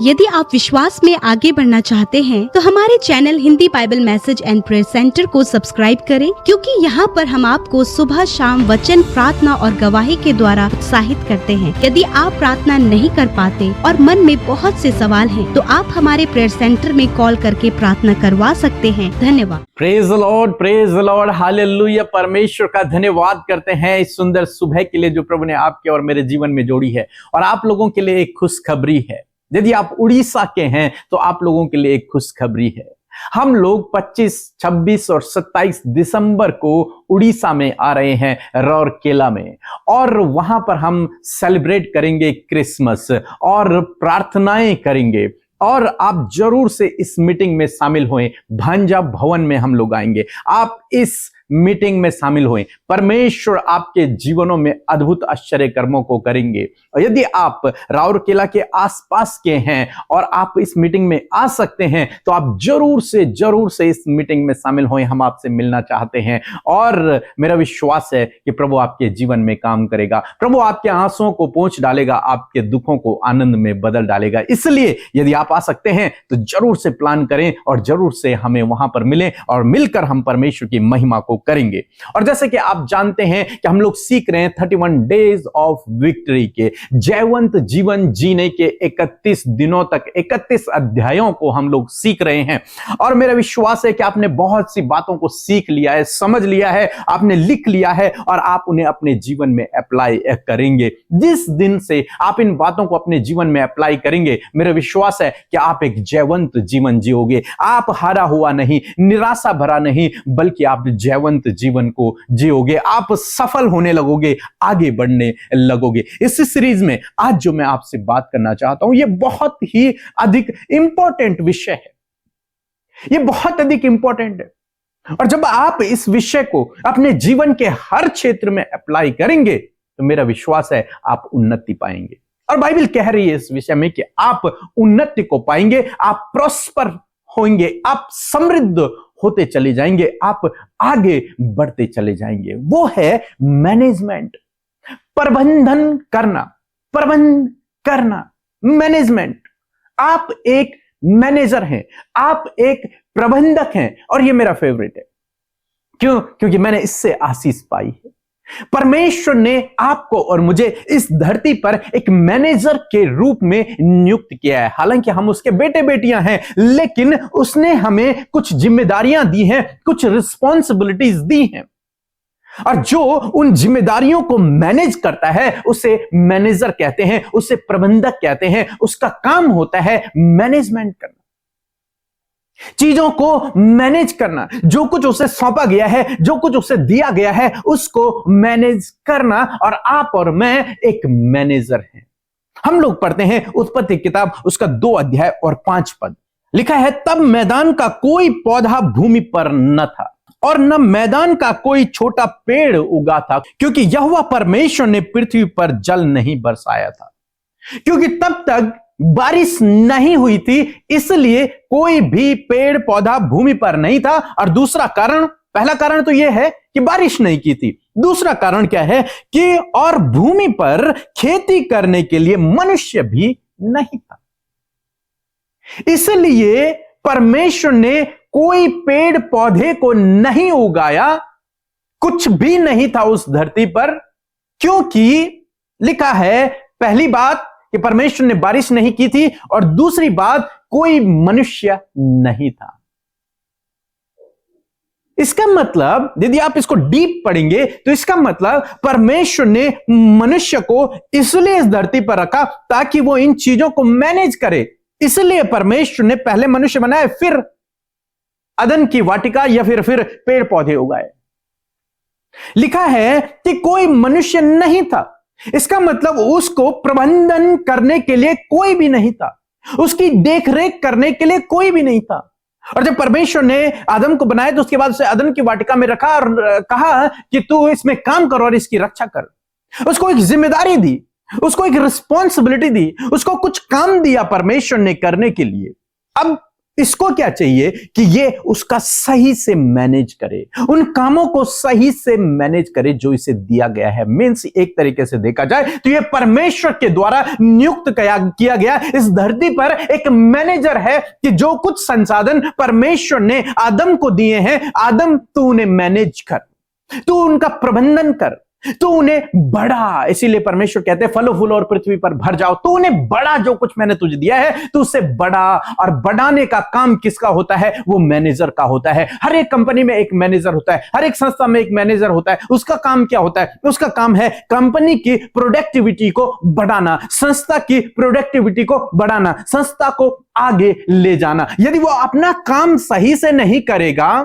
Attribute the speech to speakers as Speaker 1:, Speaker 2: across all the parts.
Speaker 1: यदि आप विश्वास में आगे बढ़ना चाहते हैं तो हमारे channel Hindi Bible message and prayer centre को सब्सक्राइब करें, क्योंकि यहाँ पर हम आपको सुबह शाम वचन, प्रार्थना और गवाही के द्वारा उत्साहित करते हैं। यदि आप प्रार्थना नहीं कर पाते और मन में बहुत से सवाल हैं, तो आप हमारे प्रेयर सेंटर में कॉल करके प्रार्थना करवा सकते हैं। धन्यवाद।
Speaker 2: Praise the Lord, hallelujah. परमेश्वर का धन्यवाद करते हैं इस सुंदर सुबह के लिए जो प्रभु ने आपके और मेरे जीवन में जोड़ी है। और आप लोगों के लिए एक खुशखबरी है। यदि आप उड़ीसा के हैं तो आप लोगों के लिए एक खुशखबरी है। हम लोग 25, 26 और 27 दिसंबर को उड़ीसा में आ रहे हैं, राउरकेला में, और वहां पर हम सेलिब्रेट करेंगे क्रिसमस और प्रार्थनाएं करेंगे। और आप जरूर से इस मीटिंग में शामिल होएं। भांजा भवन में हम लोग आएंगे, आप इस मीटिंग में शामिल होएं। परमेश्वर आपके जीवनों में अद्भुत आश्चर्य कर्मों को करेंगे। और यदि आप राउरकेला के आसपास के हैं और आप इस मीटिंग में आ सकते हैं तो आप जरूर से इस मीटिंग में शामिल होएं। हम आपसे मिलना चाहते हैं और मेरा विश्वास है कि प्रभु आपके जीवन में काम करेगा। प्रभु आपके आंसुओं को पोंछ डालेगा, आपके दुखों को आनंद में बदल डालेगा। इसलिए यदि आप आ सकते हैं तो जरूर से प्लान करें और जरूर से हमें वहां पर मिलें और मिलकर हम परमेश्वर की महिमा को करेंगे। और जैसे कि आप जानते हैं कि हम लोग सीख रहे हैं 31 डेज ऑफ विक्ट्री के, जयवंत जीवन जीने के 31 दिनों तक 31 अध्यायों को हम लोग सीख रहे हैं। और मेरा विश्वास है कि आपने बहुत सी बातों को सीख लिया है, समझ लिया है, आपने लिख लिया है और आप उन्हें अपने जीवन में अप्लाई करेंगे। जिस दिन से आप इन बातों को अपने जीवन में अप्लाई करेंगे, मेरा विश्वास है कि आप एक जयवंत जीवन जियोगे। आप हारा हुआ नहीं, निराशा भरा नहीं, बल्कि आप जयवंत जीवन को जियोगे। आप सफल होने लगोगे, आगे बढ़ने लगोगे। इस सीरीज में आज जो मैं आपसे बात करना चाहता हूं, यह बहुत ही अधिक इंपॉर्टेंट विषय है। यह बहुत अधिक इंपॉर्टेंट है और जब आप इस विषय को अपने जीवन के हर क्षेत्र में अप्लाई करेंगे तो मेरा विश्वास है आप उन्नति पाएंगे। और बाइबल कह रही है इस विषय में कि आप उन्नति को पाएंगे, आप प्रॉस्पर होंगे, आप समृद्ध होते चले जाएंगे, आप आगे बढ़ते चले जाएंगे। वो है मैनेजमेंट, प्रबंधन करना, मैनेजमेंट। आप एक मैनेजर हैं, आप एक प्रबंधक हैं। और ये मेरा फेवरेट है। क्यों? क्योंकि मैंने इससे आशीष पाई है। परमेश्वर ने आपको और मुझे इस धरती पर एक मैनेजर के रूप में नियुक्त किया है। हालांकि हम उसके बेटे बेटियां हैं, लेकिन उसने हमें कुछ जिम्मेदारियां दी हैं, कुछ रिस्पॉन्सिबिलिटीज दी हैं। और जो उन जिम्मेदारियों को मैनेज करता है उसे मैनेजर कहते हैं, उसे प्रबंधक कहते हैं। उसका काम होता है मैनेजमेंट करना, चीजों को मैनेज करना। जो कुछ उसे सौंपा गया है, जो कुछ उसे दिया गया है, उसको मैनेज करना। और आप और मैं एक मैनेजर हैं। हम लोग पढ़ते हैं उत्पत्ति किताब, उसका 2 अध्याय और 5 पद। लिखा है, तब मैदान का कोई पौधा भूमि पर न था और न मैदान का कोई छोटा पेड़ उगा था, क्योंकि यहोवा परमेश्वर ने पृथ्वी पर जल नहीं बरसाया था। क्योंकि तब तक बारिश नहीं हुई थी, इसलिए कोई भी पेड़ पौधा भूमि पर नहीं था। और दूसरा कारण, पहला कारण तो यह है कि बारिश नहीं की थी। दूसरा कारण क्या है कि और भूमि पर खेती करने के लिए मनुष्य भी नहीं था। इसलिए परमेश्वर ने कोई पेड़ पौधे को नहीं उगाया, कुछ भी नहीं था उस धरती पर। क्योंकि लिखा है, पहली बात कि परमेश्वर ने बारिश नहीं की थी, और दूसरी बात कोई मनुष्य नहीं था। इसका मतलब यदि आप इसको डीप पढ़ेंगे तो इसका मतलब परमेश्वर ने मनुष्य को इसलिए इस धरती पर रखा ताकि वो इन चीजों को मैनेज करे। इसलिए परमेश्वर ने पहले मनुष्य बनाए, फिर अदन की वाटिका या फिर पेड़ पौधे उगाए। लिखा है कि कोई मनुष्य नहीं था। इसका मतलब उसको प्रबंधन करने के लिए कोई भी नहीं था, उसकी देखरेख करने के लिए कोई भी नहीं था। और जब परमेश्वर ने आदम को बनाया तो उसके बाद उसे अदन की वाटिका में रखा और कहा कि तू इसमें काम कर और इसकी रक्षा कर। उसको एक जिम्मेदारी दी, उसको एक रिस्पॉन्सिबिलिटी दी, उसको कुछ काम दिया परमेश्वर ने करने के लिए। अब इसको क्या चाहिए कि ये उसका सही से मैनेज करे, उन कामों को सही से मैनेज करे जो इसे दिया गया है। मीन्स एक तरीके से देखा जाए तो ये परमेश्वर के द्वारा नियुक्त किया गया इस धरती पर एक मैनेजर है कि जो कुछ संसाधन परमेश्वर ने आदम को दिए हैं, आदम तू उन्हें मैनेज कर, तू उनका प्रबंधन कर, तो उन्हें बड़ा, इसीलिए परमेश्वर कहते हैं फलो फूल और पृथ्वी पर भर जाओ। तो उन्हें बड़ा, जो कुछ मैंने तुझे दिया है तो उससे बड़ा, और बढ़ाने का काम किसका होता है? वो मैनेजर का होता है। हर एक कंपनी में एक मैनेजर होता है, हर एक संस्था में एक मैनेजर होता है। उसका काम क्या होता है? उसका काम है कंपनी की प्रोडक्टिविटी को बढ़ाना, संस्था की प्रोडक्टिविटी को बढ़ाना, संस्था को आगे ले जाना। यदि वो अपना काम सही से नहीं करेगा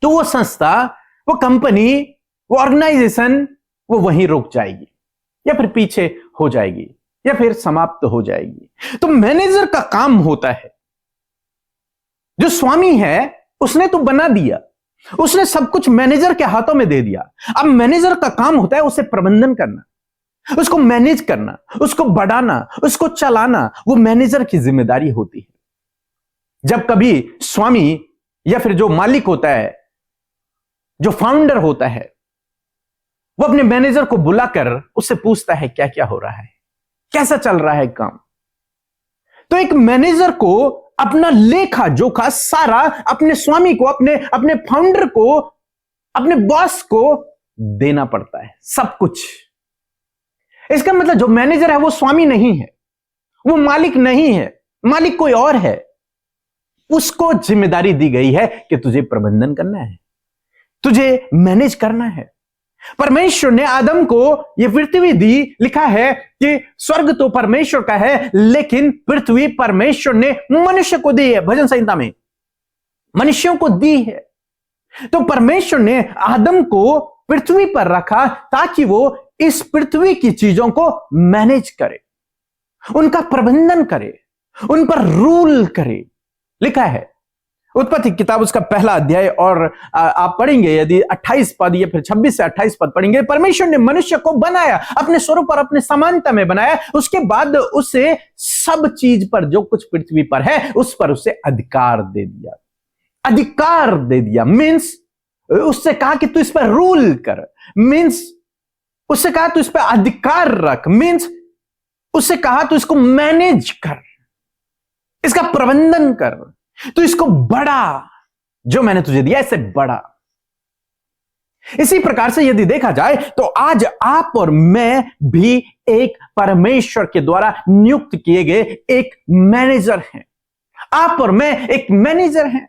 Speaker 2: तो वो संस्था, वो कंपनी, वो ऑर्गेनाइजेशन वो वहीं रुक जाएगी, या फिर पीछे हो जाएगी, या फिर समाप्त हो जाएगी। तो मैनेजर का काम होता है, जो स्वामी है उसने तो बना दिया, उसने सब कुछ मैनेजर के हाथों में दे दिया। अब मैनेजर का काम होता है उसे प्रबंधन करना, उसको मैनेज करना, उसको बढ़ाना, उसको चलाना। वो मैनेजर की जिम्मेदारी होती है। जब कभी स्वामी या फिर जो मालिक होता है, जो फाउंडर होता है, वो अपने मैनेजर को बुलाकर उससे पूछता है क्या क्या हो रहा है, कैसा चल रहा है काम। तो एक मैनेजर को अपना लेखा जोखा सारा अपने स्वामी को, अपने फाउंडर को, अपने बॉस को देना पड़ता है, सब कुछ। इसका मतलब जो मैनेजर है वो स्वामी नहीं है, वो मालिक नहीं है, मालिक कोई और है। उसको जिम्मेदारी दी गई है कि तुझे प्रबंधन करना है, तुझे मैनेज करना है। परमेश्वर ने आदम को यह पृथ्वी दी, लिखा है कि स्वर्ग तो परमेश्वर का है लेकिन पृथ्वी परमेश्वर ने मनुष्य को दी है। भजन संहिता में मनुष्यों को दी है। तो परमेश्वर ने आदम को पृथ्वी पर रखा ताकि वो इस पृथ्वी की चीजों को मैनेज करे, उनका प्रबंधन करे, उन पर रूल करे। लिखा है उत्पत्ति किताब उसका पहला अध्याय, और आप पढ़ेंगे यदि 28 पद या फिर 26 से 28 पद पढ़ेंगे। परमेश्वर ने मनुष्य को बनाया, अपने स्वरूप और अपने समानता में बनाया। उसके बाद उसे सब चीज पर, जो कुछ पृथ्वी पर है उस पर उसे अधिकार दे दिया। अधिकार दे दिया मीन्स उससे कहा कि तू इस पर रूल कर, मीन्स उससे कहा तू इस पर अधिकार रख, मीन्स उससे कहा तू इसको मैनेज कर, इसका प्रबंधन कर, तो इसको बड़ा, जो मैंने तुझे दिया इससे बड़ा। इसी प्रकार से यदि देखा जाए तो आज आप और मैं भी एक परमेश्वर के द्वारा नियुक्त किए गए एक मैनेजर हैं। आप और मैं एक मैनेजर हैं,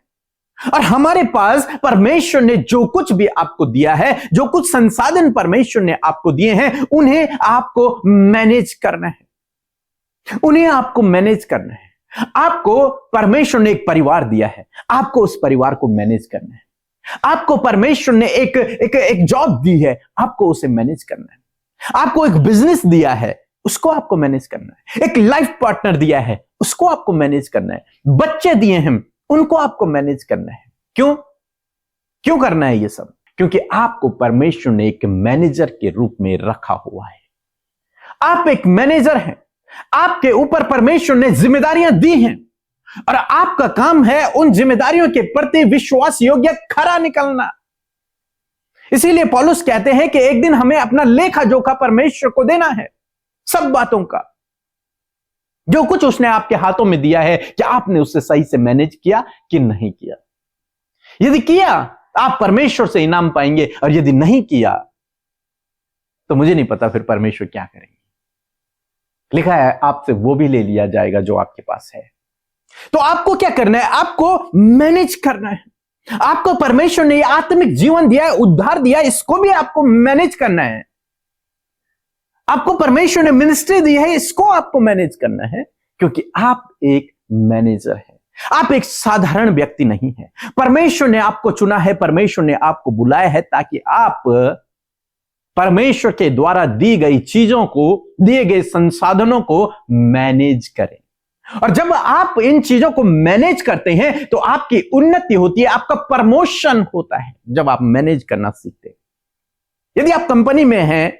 Speaker 2: और हमारे पास परमेश्वर ने जो कुछ भी आपको दिया है, जो कुछ संसाधन परमेश्वर ने आपको दिए हैं, उन्हें आपको मैनेज करना है, उन्हें आपको मैनेज करना है। आपको परमेश्वर ने एक परिवार दिया है, आपको उस परिवार को मैनेज करना है। आपको परमेश्वर ने एक जॉब दी है, आपको उसे मैनेज करना है। आपको एक बिजनेस दिया है, उसको आपको मैनेज करना है। एक लाइफ पार्टनर दिया है, उसको आपको मैनेज करना है। बच्चे दिए हैं, उनको आपको मैनेज करना है। क्यों करना है ये सब? क्योंकि आपको परमेश्वर ने एक मैनेजर के रूप में रखा हुआ है। आप एक मैनेजर हैं, आपके ऊपर परमेश्वर ने जिम्मेदारियां दी हैं, और आपका काम है उन जिम्मेदारियों के प्रति विश्वास योग्य खरा निकलना। इसीलिए पौलुस कहते हैं कि एक दिन हमें अपना लेखा जोखा परमेश्वर को देना है, सब बातों का, जो कुछ उसने आपके हाथों में दिया है, कि आपने उससे सही से मैनेज किया कि नहीं किया। यदि किया आप परमेश्वर से इनाम पाएंगे, और यदि नहीं किया तो मुझे नहीं पता फिर परमेश्वर क्या करेंगे। लिखा है आपसे वो भी ले लिया जाएगा जो आपके पास है। तो आपको क्या करना है? आपको मैनेज करना है। आपको परमेश्वर ने आत्मिक जीवन दिया है, उद्धार दिया है, इसको भी आपको मैनेज करना है। आपको परमेश्वर ने मिनिस्ट्री दी है, इसको आपको मैनेज करना है, क्योंकि आप एक मैनेजर हैं। आप एक साधारण व्यक्ति नहीं हैं। परमेश्वर ने आपको चुना है, परमेश्वर ने आपको बुलाया है ताकि आप परमेश्वर के द्वारा दी गई चीजों को, दिए गए संसाधनों को मैनेज करें। और जब आप इन चीजों को मैनेज करते हैं तो आपकी उन्नति होती है, आपका प्रमोशन होता है जब आप मैनेज करना सीखते हैं। यदि आप कंपनी में हैं,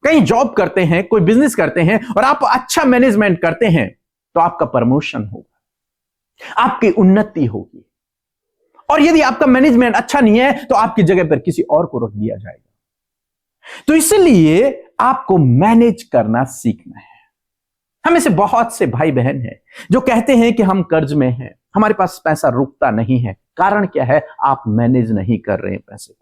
Speaker 2: कहीं जॉब करते हैं, कोई बिजनेस करते हैं, और आप अच्छा मैनेजमेंट करते हैं तो आपका प्रमोशन होगा। आपकी उन्नति होगी। और यदि आपका मैनेजमेंट अच्छा नहीं है तो आपकी जगह पर किसी और को रख दिया जाएगा। तो इसलिए आपको मैनेज करना सीखना है। हमें से बहुत से भाई बहन हैं जो कहते हैं कि हम कर्ज में हैं, हमारे पास पैसा रुकता नहीं है। कारण क्या है? आप मैनेज नहीं कर रहे हैं पैसे को।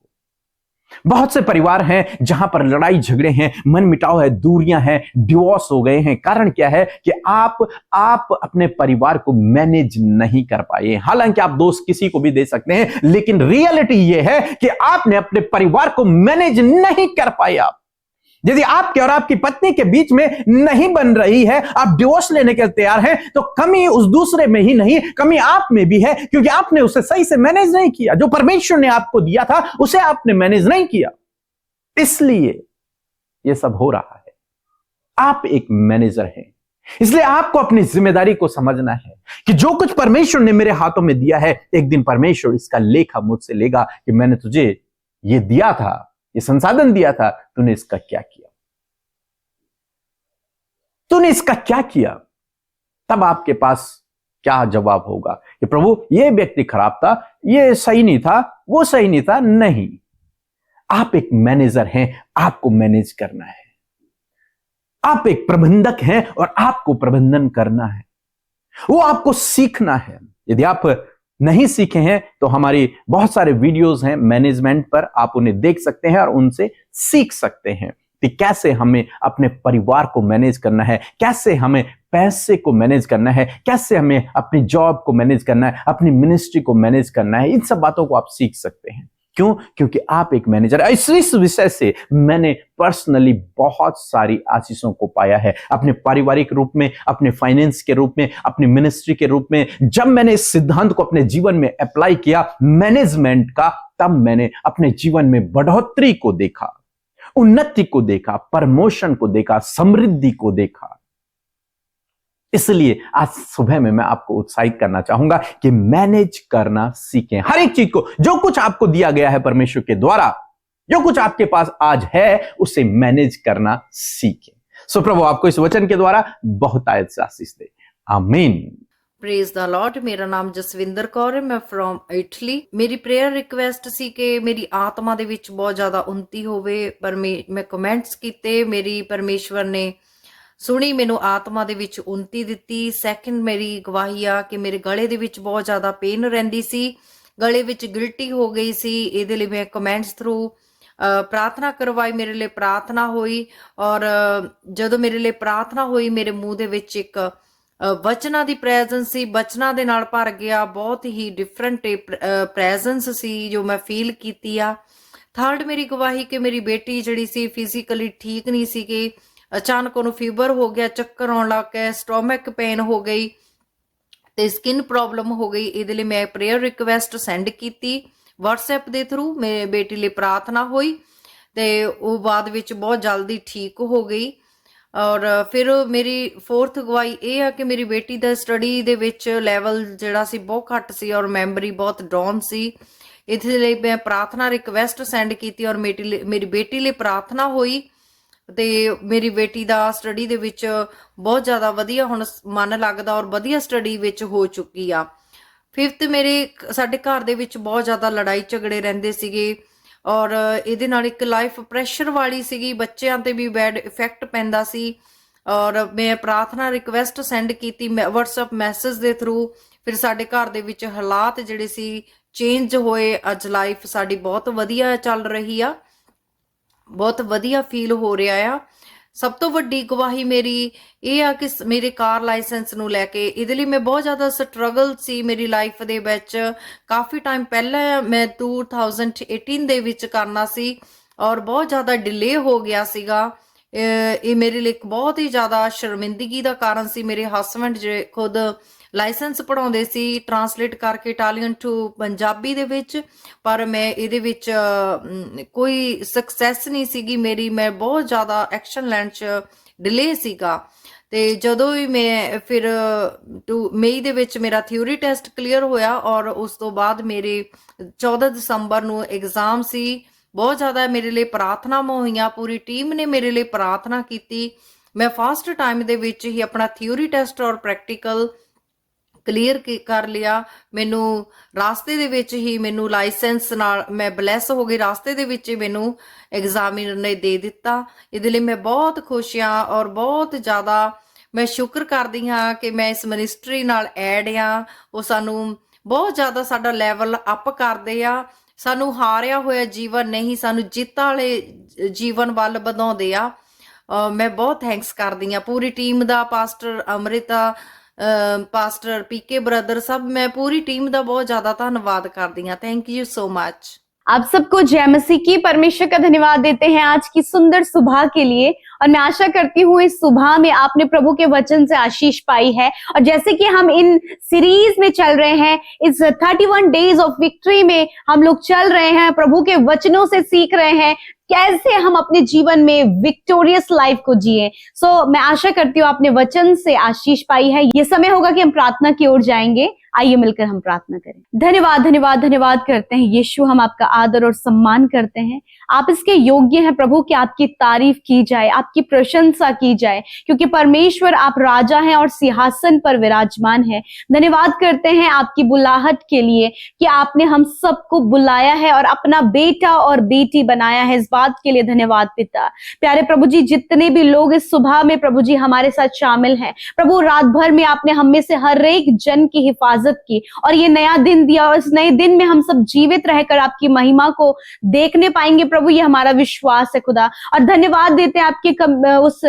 Speaker 2: बहुत से परिवार हैं जहां पर लड़ाई झगड़े हैं, मन मिटाव है, दूरियां हैं, डिवोर्स हो गए हैं। कारण क्या है? कि आप अपने परिवार को मैनेज नहीं कर पाए। हालांकि आप दोस्त किसी को भी दे सकते हैं, लेकिन रियलिटी यह है कि आपने अपने परिवार को मैनेज नहीं कर पाए। आप यदि आपके और आपकी पत्नी के बीच में नहीं बन रही है, आप डिवोर्स लेने के तैयार हैं, तो कमी उस दूसरे में ही नहीं, कमी आप में भी है, क्योंकि आपने उसे सही से मैनेज नहीं किया। जो परमेश्वर ने आपको दिया था उसे आपने मैनेज नहीं किया, इसलिए यह सब हो रहा है। आप एक मैनेजर हैं, इसलिए आपको अपनी जिम्मेदारी को समझना है कि जो कुछ परमेश्वर ने मेरे हाथों में दिया है, एक दिन परमेश्वर इसका लेखा मुझसे लेगा कि मैंने तुझे यह दिया था, ये संसाधन दिया था, तूने इसका क्या किया, तूने इसका क्या किया। तब आपके पास क्या जवाब होगा कि प्रभु ये व्यक्ति खराब था, ये सही नहीं था, वो सही नहीं था। नहीं, आप एक मैनेजर हैं, आपको मैनेज करना है। आप एक प्रबंधक हैं और आपको प्रबंधन करना है, वो आपको सीखना है। यदि आप नहीं सीखे हैं तो हमारी बहुत सारे वीडियोस हैं मैनेजमेंट पर, आप उन्हें देख सकते हैं और उनसे सीख सकते हैं कि कैसे हमें अपने परिवार को मैनेज करना है, कैसे हमें पैसे को मैनेज करना है, कैसे हमें अपनी जॉब को मैनेज करना है, अपनी मिनिस्ट्री को मैनेज करना है। इन सब बातों को आप सीख सकते हैं। क्यों? क्योंकि आप एक मैनेजर। इस विषय से मैंने पर्सनली बहुत सारी आशीषों को पाया है, अपने पारिवारिक रूप में, अपने फाइनेंस के रूप में, अपनी मिनिस्ट्री के रूप में। जब मैंने इस सिद्धांत को अपने जीवन में अप्लाई किया मैनेजमेंट का, तब मैंने अपने जीवन में बढ़ोतरी को देखा, उन्नति को देखा, प्रमोशन को देखा, समृद्धि को देखा। इसलिए आज सुबह में मैं आपको उत्साहित करना चाहूंगा कि मैनेज करना सीखें। हर एक चीज को, जो कुछ आपको दिया गया है परमेश्वर के द्वारा, जो कुछ आपके पास आज है, उसे मैनेज करना सीखें। सो प्रभु आपको इस वचन के द्वारा बहुत आयत से आशीष दे। आमीन।
Speaker 3: Praise the Lord. मेरा नाम ਜਸਵਿੰਦਰ ਕੌਰ ਹੈ, ਮੈਂ ਫਰੋਮ ਇਟਲੀ। ਮੇਰੀ ਪ੍ਰੇਅਰ ਰਿਕਵੈਸਟ ਸੀ ਕਿ ਮੇਰੀ ਆਤਮਾ ਦੇ ਵਿੱਚ ਬਹੁਤ ਜ਼ਿਆਦਾ ਉન્નਤੀ ਹੋਵੇ, ਪਰ ਮੈਂ ਕਮੈਂਟਸ ਕੀਤੇ, ਮੇਰੀ ਪਰਮੇਸ਼ਵਰ ਨੇ ਸੁਣੀ, ਮੈਨੂੰ ਆਤਮਾ ਦੇ ਵਿੱਚ ਉન્નਤੀ ਦਿੱਤੀ। ਸੈਕੰਡ ਮੇਰੀ ਗਵਾਹੀ ਆ ਕਿ ਮੇਰੇ ਗਲੇ ਦੇ ਵਿੱਚ ਬਹੁਤ ਜ਼ਿਆਦਾ ਪੇਨ ਰਹਿੰਦੀ ਸੀ, ਗਲੇ ਵਿੱਚ ਗਿਲਟੀ ਹੋ ਗਈ ਸੀ। ਇਹਦੇ ਲਈ ਮੈਂ ਕਮੈਂਟਸ ਥਰੂ ਪ੍ਰਾਰਥਨਾ ਕਰਵਾਈ, ਮੇਰੇ ਲਈ ਪ੍ਰਾਰਥਨਾ ਹੋਈ। ਔਰ ਜਦੋਂ ਮੇਰੇ ਲਈ ਪ੍ਰਾਰਥਨਾ ਹੋਈ, ਮੇਰੇ ਮੂੰਹ ਦੇ ਵਿੱਚ ਇੱਕ ਵਚਨਾਂ ਦੀ ਪ੍ਰੈਜ਼ੈਂਸ ਸੀ, ਬਚਨਾਂ ਦੇ ਨਾਲ ਭਰ ਗਿਆ। ਬਹੁਤ ਹੀ ਡਿਫਰੈਂਟ ਪ੍ਰੈਜ਼ੈਂਸ ਸੀ ਜੋ ਮੈਂ ਫੀਲ ਕੀਤੀ ਆ। ਥਰਡ ਮੇਰੀ ਗਵਾਹੀ ਕਿ ਮੇਰੀ ਬੇਟੀ ਜਿਹੜੀ ਸੀ ਫਿਜ਼ੀਕਲੀ ਠੀਕ ਨਹੀਂ ਸੀ, ਕਿ ਅਚਾਨਕ ਉਹਨੂੰ ਫੀਵਰ ਹੋ ਗਿਆ, ਚੱਕਰ ਆਉਣ ਲੱਗ ਗਿਆ, ਸਟੋਮਕ ਪੇਨ ਹੋ ਗਈ ਤੇ ਸਕਿਨ ਪ੍ਰੋਬਲਮ ਹੋ ਗਈ। ਇਹਦੇ ਲਈ ਮੈਂ ਪ੍ਰੇਅਰ ਰਿਕਵੈਸਟ ਸੈਂਡ ਕੀਤੀ WhatsApp ਦੇ ਥਰੂ। ਮੇਰੇ ਬੇਟੀ ਲਈ ਪ੍ਰਾਰਥਨਾ ਹੋਈ ਤੇ ਉਹ ਬਾਅਦ ਵਿੱਚ ਬਹੁਤ ਜਲਦੀ ਠੀਕ ਹੋ ਗਈ। ਔਰ ਫਿਰ ਮੇਰੀ ਫੋਰਥ ਗਵਾਹੀ ਇਹ ਆ ਕਿ ਮੇਰੀ ਬੇਟੀ ਦਾ ਸਟੱਡੀ ਦੇ ਵਿੱਚ ਲੈਵਲ ਜਿਹੜਾ ਸੀ ਬਹੁਤ ਘੱਟ ਸੀ ਔਰ ਮੈਮਰੀ ਬਹੁਤ ਡਾਊਨ ਸੀ। ਇਹਦੇ ਲਈ ਮੈਂ ਪ੍ਰਾਰਥਨਾ ਰਿਕਵੈਸਟ ਸੈਂਡ ਕੀਤੀ ਔਰ ਮੇਰੀ ਬੇਟੀ ਲਈ ਪ੍ਰਾਰਥਨਾ ਹੋਈ ਤੇ ਮੇਰੀ ਬੇਟੀ ਦਾ ਸਟੱਡੀ ਦੇ ਵਿੱਚ ਬਹੁਤ ਜ਼ਿਆਦਾ ਵਧੀਆ ਹੁਣ ਮਨ ਲੱਗਦਾ ਔਰ ਵਧੀਆ ਸਟੱਡੀ ਵਿੱਚ ਹੋ ਚੁੱਕੀ ਆ। ਫਿਫਥ ਸਾਡੇ ਘਰ ਦੇ ਵਿੱਚ ਬਹੁਤ ਜ਼ਿਆਦਾ ਲੜਾਈ ਝਗੜੇ ਰਹਿੰਦੇ ਸੀਗੇ ਔਰ ਇਹਦੇ ਨਾਲ ਇੱਕ ਲਾਈਫ ਪ੍ਰੈਸ਼ਰ ਵਾਲੀ ਸੀਗੀ, ਬੱਚਿਆਂ ਤੇ ਵੀ ਬੈਡ ਇਫੈਕਟ ਪੈਂਦਾ ਸੀ। ਔਰ ਮੈਂ ਪ੍ਰਾਰਥਨਾ ਰਿਕਵੈਸਟ ਸੈਂਡ ਕੀਤੀ WhatsApp ਮੈਸੇਜ ਦੇ ਥਰੂ। ਫਿਰ ਸਾਡੇ ਘਰ ਦੇ ਵਿੱਚ ਹਾਲਾਤ ਜਿਹੜੇ ਸੀ ਚੇਂਜ ਹੋਏ। ਅੱਜ ਲਾਈਫ ਸਾਡੀ ਬਹੁਤ ਵਧੀਆ ਚੱਲ ਰਹੀ ਆ, ਬਹੁਤ ਵਧੀਆ ਫੀਲ ਹੋ ਰਿਹਾ ਆ। ਸਭ ਤੋਂ ਵੱਡੀ ਗਵਾਹੀ ਮੇਰੀ ਇਹ ਆ ਕਿ ਮੇਰੇ ਕਾਰ ਲਾਇਸੈਂਸ ਨੂੰ ਲੈ ਕੇ, ਇਹਦੇ ਲਈ ਮੈਂ ਬਹੁਤ ਜ਼ਿਆਦਾ ਸਟਰਗਲ ਸੀ ਮੇਰੀ ਲਾਈਫ ਦੇ ਵਿੱਚ। ਕਾਫੀ ਟਾਈਮ ਪਹਿਲਾਂ ਮੈਂ 2018 ਦੇ ਵਿੱਚ ਕਰਨਾ ਸੀ ਔਰ ਬਹੁਤ ਜ਼ਿਆਦਾ ਡਿਲੇ ਹੋ ਗਿਆ ਸੀਗਾ। ਇਹ ਮੇਰੇ ਲਈ ਇੱਕ ਬਹੁਤ ਹੀ ਜ਼ਿਆਦਾ ਸ਼ਰਮਿੰਦਗੀ ਦਾ ਕਾਰਨ ਸੀ। ਮੇਰੇ ਹਸਬੈਂਡ ਜਿਹੜੇ ਖੁਦ ਲਾਇਸੈਂਸ ਪੜ੍ਹਾਉਂਦੇ ਸੀ, ਟਰਾਂਸਲੇਟ ਕਰਕੇ ਇਟਾਲੀਅਨ ਟੂ ਪੰਜਾਬੀ ਦੇ ਵਿੱਚ, ਪਰ ਮੈਂ ਇਹਦੇ ਵਿੱਚ ਕੋਈ ਸਕਸੈਸ ਨਹੀਂ ਸੀਗੀ ਮੇਰੀ। ਮੈਂ ਬਹੁਤ ਜ਼ਿਆਦਾ ਐਕਸ਼ਨ ਲੈਣ 'ਚ ਡਿਲੇ ਸੀਗਾ। ਤੇ ਜਦੋਂ ਵੀ ਮੈਂ ਫਿਰ ਮਈ ਦੇ ਵਿੱਚ ਮੇਰਾ ਥਿਊਰੀ ਟੈਸਟ ਕਲੀਅਰ ਹੋਇਆ ਔਰ ਉਸ ਤੋਂ ਬਾਅਦ ਮੇਰੇ 14 ਦਸੰਬਰ ਨੂੰ ਐਗਜ਼ਾਮ ਸੀ। ਬਹੁਤ ਜ਼ਿਆਦਾ ਮੇਰੇ ਲਈ ਪ੍ਰਾਰਥਨਾਵਾਂ ਹੋਈਆਂ, ਪੂਰੀ ਟੀਮ ਨੇ ਮੇਰੇ ਲਈ ਪ੍ਰਾਰਥਨਾ ਕੀਤੀ। ਮੈਂ ਫਸਟ ਟਾਈਮ ਦੇ ਵਿੱਚ ਹੀ ਆਪਣਾ ਥਿਊਰੀ ਟੈਸਟ ਔਰ ਪ੍ਰੈਕਟੀਕਲ ਕਲੀਅਰ ਕਰ ਲਿਆ। ਮੈਨੂੰ ਰਾਸਤੇ ਦੇ ਵਿੱਚ ਹੀ ਮੈਨੂੰ ਲਾਇਸੈਂਸ ਨਾਲ ਮੈਂ ਬਲੈਸ ਹੋ ਗਈ, ਰਾਸਤੇ ਦੇ ਵਿੱਚ ਹੀ ਮੈਨੂੰ ਐਗਜ਼ਾਮੀਨਰ ਨੇ ਦੇ ਦਿੱਤਾ। ਇਹਦੇ ਲਈ ਮੈਂ ਬਹੁਤ ਖੁਸ਼ ਹਾਂ ਔਰ ਬਹੁਤ ਜ਼ਿਆਦਾ ਮੈਂ ਸ਼ੁਕਰ ਕਰਦੀ ਹਾਂ ਕਿ ਮੈਂ ਇਸ ਮਿਨਿਸਟਰੀ ਨਾਲ ਐਡ ਆ। ਉਹ ਸਾਨੂੰ ਬਹੁਤ ਜ਼ਿਆਦਾ ਸਾਡਾ ਲੈਵਲ ਅਪ ਕਰਦੇ ਆ, ਸਾਨੂੰ ਹਾਰਿਆ ਹੋਇਆ ਜੀਵਨ ਨਹੀਂ, ਸਾਨੂੰ ਜਿੱਤ ਵਾਲੇ ਜੀਵਨ ਵੱਲ ਵਧਾਉਂਦੇ ਆ। ਮੈਂ ਬਹੁਤ ਥੈਂਕਸ ਕਰਦੀ ਹਾਂ ਪੂਰੀ ਟੀਮ ਦਾ, ਪਾਸਟਰ ਅਮ੍ਰਿਤਾ, पास्टर पीके ब्रदर, सब मैं पूरी टीम का बहुत ज्यादा धन्यवाद करती हूँ। Thank you so much.
Speaker 4: आप सबको जय मसीह की, परमेश्वर का धन्यवाद देते हैं आज की सुंदर सुबह के लिए। और मैं आशा करती हूँ इस सुबह में आपने प्रभु के वचन से आशीष पाई है। और जैसे कि हम इन सीरीज में चल रहे हैं, इस 31 डेज ऑफ विक्ट्री में हम लोग चल रहे हैं, प्रभु के वचनों से सीख रहे हैं कैसे हम अपने जीवन में विक्टोरियस लाइफ को जिए। मैं आशा करती हूँ आपने वचन से आशीष पाई है। ये समय होगा कि हम प्रार्थना की ओर जाएंगे। आइए मिलकर हम प्रार्थना करें। धन्यवाद धन्यवाद धन्यवाद करते हैं यीशु, हम आपका आदर और सम्मान करते हैं। आप इसके योग्य हैं प्रभु कि आपकी तारीफ की जाए, आपकी प्रशंसा की जाए, क्योंकि परमेश्वर आप राजा हैं और सिंहासन पर विराजमान है। धन्यवाद करते हैं आपकी बुलाहट के लिए कि आपने हम सबको बुलाया है और अपना बेटा और बेटी बनाया है। इस बात के लिए धन्यवाद पिता। प्यारे प्रभु जी, जितने भी लोग इस सुबह में प्रभु जी हमारे साथ शामिल हैं, प्रभु रात भर में आपने हम में से हर एक जन की हिफाजत की और ये नया दिन दिया, और इस नए दिन में हम सब जीवित रहकर आपकी महिमा को देखने पाएंगे प्रभु, ये हमारा विश्वास है खुदा। और धन्यवाद देते हैं आपके उस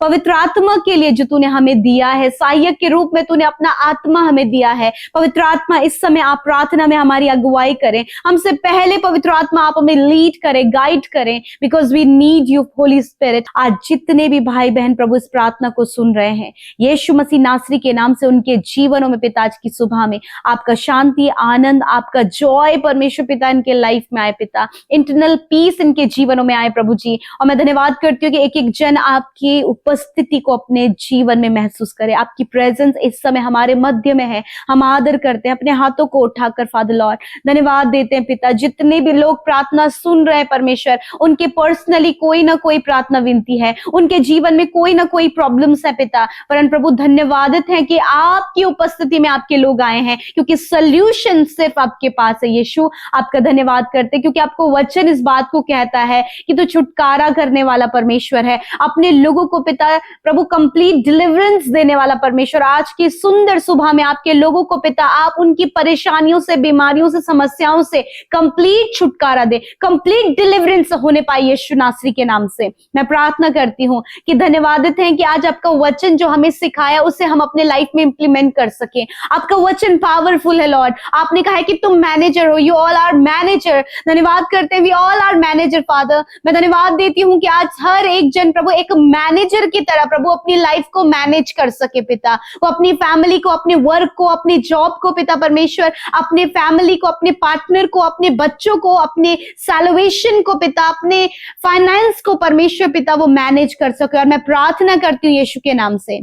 Speaker 4: पवित्र आत्मा के लिए जो तूने हमें दिया है, सहायक के रूप में तूने अपना आत्मा हमें दिया है। पवित्र आत्मा, इस समय आप प्रार्थना में हमारी अगुवाई करें, हमसे पहले पवित्र आत्मा आप हमें लीड करें, गाइड करें, because we need you holy spirit. आज जितने भी भाई बहन प्रभु इस प्रार्थना को सुन रहे हैं, यीशु मसीह नासरी के नाम से उनके जीवनों में पिता आज की सुबह में आपका शांति, आनंद, आपका जॉय परमेश्वर पिता इनके लाइफ में आए पिता, इंटरनल पीस इनके जीवनों में आए प्रभु जी। और मैं धन्यवाद करती हूँ कि एक एक जन आपकी उपस्थिति को अपने जीवन में महसूस करे। आपकी प्रेजेंस इस समय हमारे मध्य में है, हम आदर करते हैं, अपने हाथों को उठाकर फादर लॉर्ड धन्यवाद देते हैं पिता। जितने भी लोग प्रार्थना सुन रहे हैं परमेश्वर, उनके पर्सनली कोई ना कोई प्रार्थना विनती है, उनके जीवन में कोई ना कोई प्रॉब्लम्स है पिता, परंतु प्रभु धन्यवादित है कि आपकी उपस्थिति में आपके लोग आए हैं, क्योंकि सॉल्यूशन सिर्फ आपके पास है। यीशु आपका धन्यवाद करते हैं, क्योंकि आपको वचन इस बात को कहता है कि तो छुटकारा करने वाला परमेश्वर है, अपने लोगों को पिता प्रभु कंप्लीट डिलीवरेंस देने वाला परमेश्वर। आज की सुंदर सुबह में आपके लोगों को पिता आप उनकी परेशानियों से, बीमारियों से, समस्याओं से कंप्लीट छुटकारा दे, कंप्लीट डिलीवरेंस होने पाए यीशु नासरी के नाम से। मैं प्रार्थना करती हूँ कि धन्यवादित हैं कि आज आपका वचन जो हमें सिखाया उसे हम अपने लाइफ में इंप्लीमेंट कर सके। आपका वचन पावरफुल है लॉर्ड। आपने कहा है कि तुम मैनेजर हो, यू ऑल आर मैनेजर। धन्यवाद करते हैं, we all are manager father. मैं धन्यवाद देती हूँ कि आज हर एक जन प्रभु एक मैनेजर की तरह प्रभु अपनी लाइफ को मैनेज कर सके पिता, वो अपनी फैमिली को, अपने वर्क को, अपने जॉब को पिता परमेश्वर, अपने फैमिली को, अपने पार्टनर को, अपने बच्चों को, अपने सैल्वेशन को पिता, अपने फाइनेंस को परमेश्वर पिता वो मैनेज कर सके। और मैं प्रार्थना करती हूँ यीशु के नाम से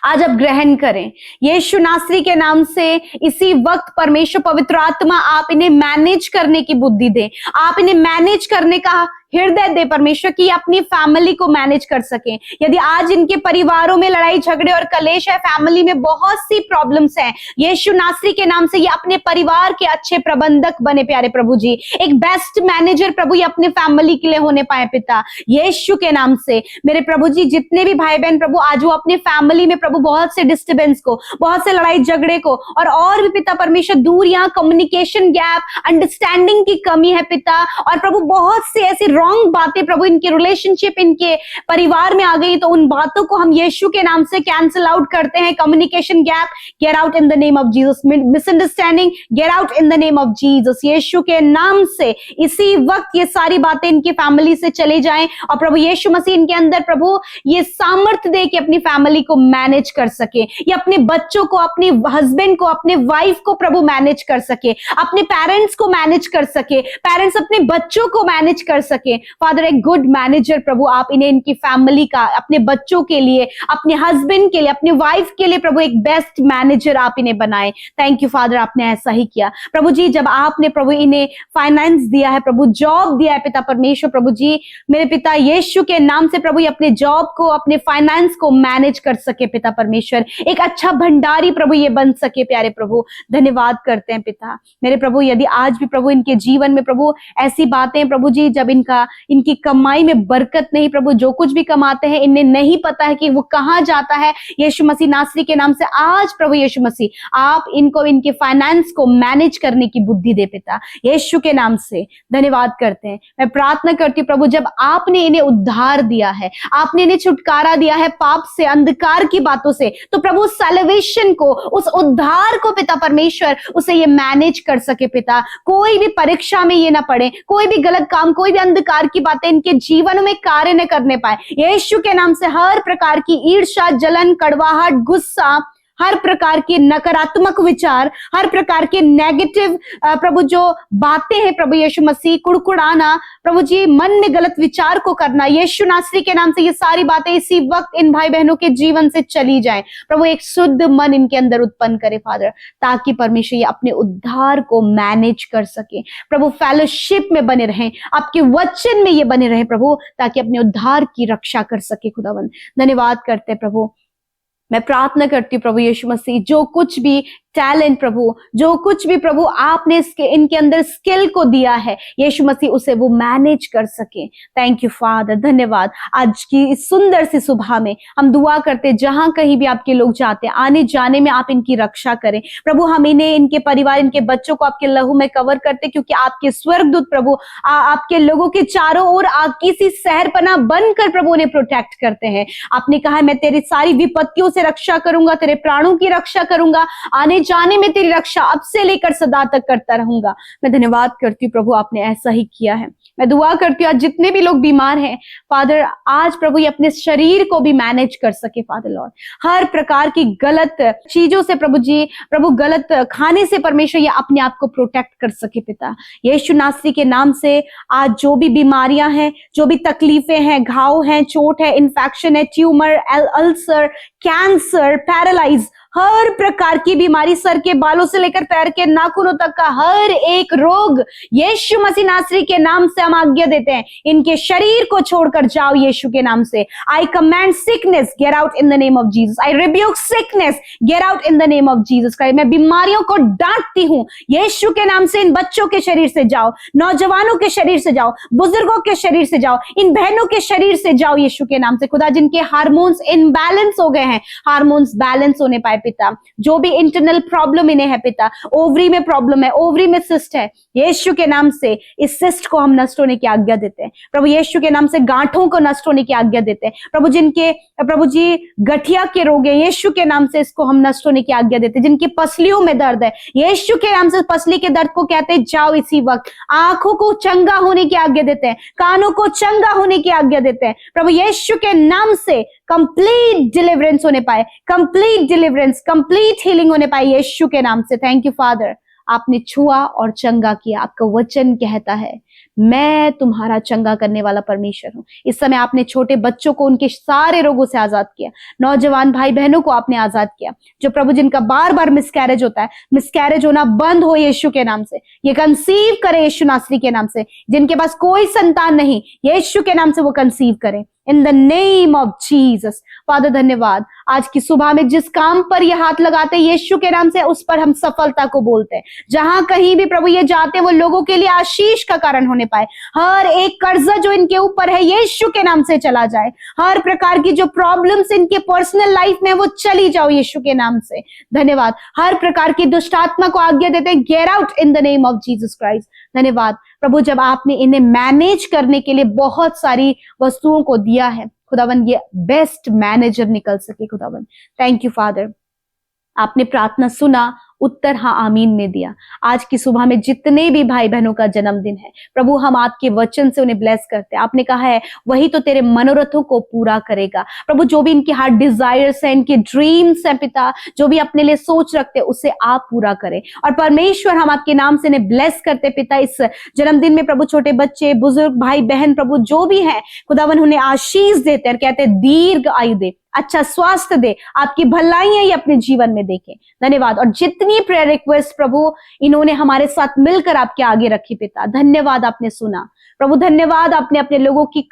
Speaker 4: आज आप ग्रहण करें यीशु नासरी के नाम से। इसी वक्त परमेश्वर पवित्र आत्मा आप इन्हें मैनेज करने की बुद्धि दें, आप इन्हें मैनेज करने का हृदय दे परमेश्वर की अपनी फैमिली को मैनेज कर सकें। यदि आज इनके परिवारों में लड़ाई झगड़े और कलेश है, फैमिली में बहुत सी प्रॉब्लम्स हैं, यीशु नासरी के नाम से ये अपने परिवार के अच्छे प्रबंधक बने प्यारे प्रभु जी, एक बेस्ट मैनेजर प्रभु ये अपने फैमिली के लिए होने पाए पिता यीशु के नाम से। मेरे प्रभु जी, जितने भी भाई बहन प्रभु आज वो अपने फैमिली में प्रभु बहुत से डिस्टर्बेंस को, बहुत से लड़ाई झगड़े को और भी पिता परमेश्वर दूरियां, कम्युनिकेशन गैप, अंडरस्टैंडिंग की कमी है पिता, और प्रभु बहुत सी ऐसी रॉन्ग बातें प्रभु इनके रिलेशनशिप, इनके परिवार में आ गई, तो उन बातों को हम यीशु के नाम से कैंसिल आउट करते हैं। Communication gap get out in the name of Jesus, misunderstanding get out in the name of Jesus. यीशु के नाम से इसी वक्त ये सारी बातें इनकी फैमिली से चले जाएं, और प्रभु यीशु मसीह इनके अंदर प्रभु ये सामर्थ्य दे कि अपनी फैमिली को मैनेज कर सके, ये अपने बच्चों को, अपने हस्बैंड को, अपने वाइफ को प्रभु मैनेज कर सके, अपने पेरेंट्स को मैनेज कर सके, पेरेंट्स अपने बच्चों को मैनेज कर सके। सके। फादर, एक गुड मैनेजर प्रभु आप इन्हें, इनकी फैमिली का, अपने बच्चों के लिए, अपने हस्बैंड के लिए, अपने वाइफ के लिए प्रभु एक बेस्ट मैनेजर आप इन्हें बनाए। थैंक यू फादर, आपने ऐसा ही किया प्रभु जी। जब आपने प्रभु इन्हें फाइनेंस दिया है प्रभु, जॉब दिया है पिता परमेश्वर, प्रभु जी मेरे पिता यीशु के नाम से प्रभु ये अपने जॉब को, अपने फाइनेंस को मैनेज कर सके पिता परमेश्वर, एक अच्छा भंडारी प्रभु ये बन सके। प्यारे प्रभु धन्यवाद करते हैं पिता मेरे प्रभु। यदि आज भी प्रभु इनके जीवन में प्रभु ऐसी बातें प्रभु जी, जब इनकी कमाई में बरकत नहीं प्रभु, जो कुछ भी कमाते हैं इन्हें नहीं पता है कि वो कहां जाता है, यीशु मसीह नासरी के नाम से आज प्रभु यीशु मसीह आप इनको, इनके फाइनेंस को मैनेज करने की बुद्धि दे पिता, यीशु के नाम से धन्यवाद करते हैं। मैं प्रार्थना करती हूँ प्रभु, जब आपने इन्हें उद्धार दिया है, आपने इन्हें छुटकारा दिया है पाप से, अंधकार की बातों से, तो प्रभु सैल्वेशन को, उस उद्धार को पिता परमेश्वर उसे ये मैनेज कर सके पिता। कोई भी परीक्षा में ये ना पड़े, कोई भी गलत काम, कोई भी अंधकार की बातें इनके जीवन में कार्य न करने पाए। यीशु के नाम से हर प्रकार की ईर्ष्या, जलन, कड़वाहट, गुस्सा, हर प्रकार के नकारात्मक विचार, हर प्रकार के नेगेटिव प्रभु जो बातें हैं प्रभु यीशु मसीह, कुड़कुड़ाना प्रभु जी, मन में गलत विचार को करना, यीशु नासरी के नाम से ये सारी बातें इसी वक्त इन भाई बहनों के जीवन से चली जाएं। प्रभु एक शुद्ध मन इनके अंदर उत्पन्न करे फादर, ताकि परमेश्वर ये अपने उद्धार को मैनेज कर सके प्रभु, फेलोशिप में बने रहें, आपके वचन में ये बने रहे प्रभु, ताकि अपने उद्धार की रक्षा कर सके। खुदावंद धन्यवाद करते हैं प्रभु। मैं प्रार्थना करती हूँ प्रभु यीशु मसीह, जो कुछ भी टैलेंट प्रभु, जो कुछ भी प्रभु आपने इनके अंदर स्किल को दिया है यीशु मसीह, उसे वो मैनेज कर सके। थैंक यू फादर, धन्यवाद। आज की इस सुंदर सी सुबह में हम दुआ करते, जहां कहीं भी आपके लोग जाते हैं, आने जाने में आप इनकी रक्षा करें प्रभु। हम इन्हें, इनके परिवार, इनके बच्चों को आपके लहू में कवर करते, क्योंकि आपके स्वर्गदूत प्रभु आपके लोगों के चारों ओर किसी शहरपना बनकर प्रभु उन्हें प्रोटेक्ट करते हैं। आपने कहा मैं तेरी सारी विपत्तियों से रक्षा करूंगा, तेरे प्राणों की रक्षा करूंगा, आने जाने में तेरी रक्षा अब से लेकर सदा तक करता रहूंगा। मैं धन्यवाद करती हूँ प्रभु, आपने ऐसा ही किया है। मैं दुआ करती हूँ आज जितने भी लोग बीमार हैं फादर, आज प्रभु ये अपने शरीर को भी मैनेज कर सके फादर लॉर्ड, हर प्रकार की गलत चीजों से प्रभु जी, प्रभु गलत खाने से परमेश्वर ये अपने आप को प्रोटेक्ट कर सके पिता, यीशु नासरी के नाम से। आज जो भी बीमारियां हैं, जो भी तकलीफें हैं, घाव हैं, चोट है, इन्फेक्शन है, ट्यूमर, अल्सर, कैंसर, पैरालाइज, हर प्रकार की बीमारी, सर के बालों से लेकर पैर के नाखूनों तक का हर एक रोग यीशु मसीह नासरी के नाम से हम आज्ञा देते हैं, इनके शरीर को छोड़कर जाओ यीशु के नाम से। आई command sickness gate out in the name of Jesus. I rebuke sickness gate out in the name of Jesus Christ. मैं बीमारियों को डांटती हूं यीशु के नाम से। इन बच्चों के शरीर से जाओ, नौजवानों के शरीर से जाओ, बुजुर्गों के शरीर से जाओ, इन बहनों के शरीर से जाओ यीशु के नाम से। खुदा जिनके हार्मोन्स इनबैलेंस हो गए हैं, हार्मोन्स बैलेंस होने पाए पिता। जो भी इंटरनल प्रॉब्लम इन्हें है पिता, ओवरी में प्रॉब्लम है, ओवरी में सिस्ट है, यीशु के नाम से इस सिस्ट को हम नष्ट होने की आज्ञा देते हैं प्रभु। यीशु के नाम से गांठों को नष्ट होने की आज्ञा देते हैं प्रभु। जिनके प्रभु जी गठिया के रोग है, यीशु के नाम से इसको हम नष्ट होने की आज्ञा देते हैं। जिनकी पसलियों में दर्द है, यीशु के नाम से पसली के दर्द को कहते हैं जाओ इसी वक्त। आंखों को चंगा होने की आज्ञा देते हैं, कानों को चंगा होने की आज्ञा देते हैं प्रभु। यीशु के नाम से कंप्लीट डिलीवरेंस होने पाए, कंप्लीट डिलीवरेंस, कंप्लीट हीलिंग होने पाए यीशु के नाम से। थैंक यू फादर, आपने छुआ और चंगा किया। आपका वचन कहता है मैं तुम्हारा चंगा करने वाला परमेश्वर हूं। इस समय आपने छोटे बच्चों को उनके सारे रोगों से आजाद किया, नौजवान भाई बहनों को आपने आजाद किया। जो प्रभु जिनका बार बार मिसकैरेज होता है, मिसकैरेज होना बंद हो यीशु के नाम से। ये कंसीव करे यीशु नासरी के नाम से। जिनके पास कोई संतान नहीं, यीशु के नाम से वो कंसीव करें इन the name of Jesus. Father धन्यवाद, आज की सुबह में जिस काम पर ये हाथ लगाते हैं यीशु के नाम से, उस पर हम सफलता को बोलते हैं। जहां कहीं भी प्रभु ये जाते हैं, वो लोगों के लिए आशीष का कारण होने पाए। हर एक कर्जा जो इनके ऊपर है यीशु के नाम से चला जाए। हर प्रकार की जो प्रॉब्लम्स इनके पर्सनल लाइफ में वो चली जाओ यीशु के नाम से। धन्यवाद। हर प्रकार की दुष्ट आत्मा को आज्ञा देते हैं gate out in the name of Jesus Christ. धन्यवाद प्रभु, जब आपने इन्हें मैनेज करने के लिए बहुत सारी वस्तुओं को दिया है खुदावन, ये बेस्ट मैनेजर निकल सके खुदावन। थैंक यू फादर, आपने प्रार्थना सुना, उत्तर हाँ आमीन में दिया। आज की सुबह में जितने भी भाई बहनों का जन्मदिन है प्रभु, हम आपके वचन से उन्हें ब्लेस करते हैं। आपने कहा है वही तो तेरे मनोरथों को पूरा करेगा। प्रभु, जो भी इनकी हार्ट डिजायर्स है, इनके ड्रीम्स हैं पिता, जो भी अपने लिए सोच रखते हैं उसे आप पूरा करें। और परमेश्वर, हम आपके नाम से इन्हें ब्लेस करते पिता। इस जन्मदिन में प्रभु छोटे बच्चे, बुजुर्ग, भाई बहन प्रभु जो भी हैं, खुदावन उन्हें आशीष देते हैं और कहते हैं दीर्घ आयु दे, अच्छा स्वास्थ्य दे, आपकी भलाइयां ही अपने जीवन में देखें। धन्यवाद। और जितनी प्रेयर रिक्वेस्ट प्रभु इन्होंने हमारे साथ मिलकर आपके आगे रखी पिता, धन्यवाद आपने सुना प्रभु। धन्यवाद आपने अपने लोगों की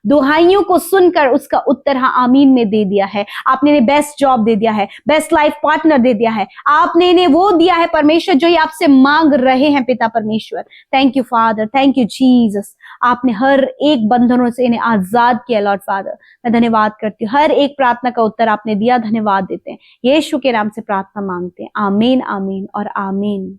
Speaker 4: दुहाइयों को सुनकर उसका उत्तर हाँ आमीन में दे दिया है। आपने इन्हें बेस्ट जॉब दे दिया है, बेस्ट लाइफ पार्टनर दे दिया है। आपने इन्हें वो दिया है परमेश्वर जो ये आपसे मांग रहे हैं पिता परमेश्वर। Thank you father, thank you Jesus. आपने हर एक बंधनों से इन्हें आजाद किया लॉर्ड फादर। मैं धन्यवाद करती हूँ, हर एक प्रार्थना का उत्तर आपने दिया, धन्यवाद देते हैं। यीशु के नाम से प्रार्थना मांगते हैं, आमीन आमीन और आमीन।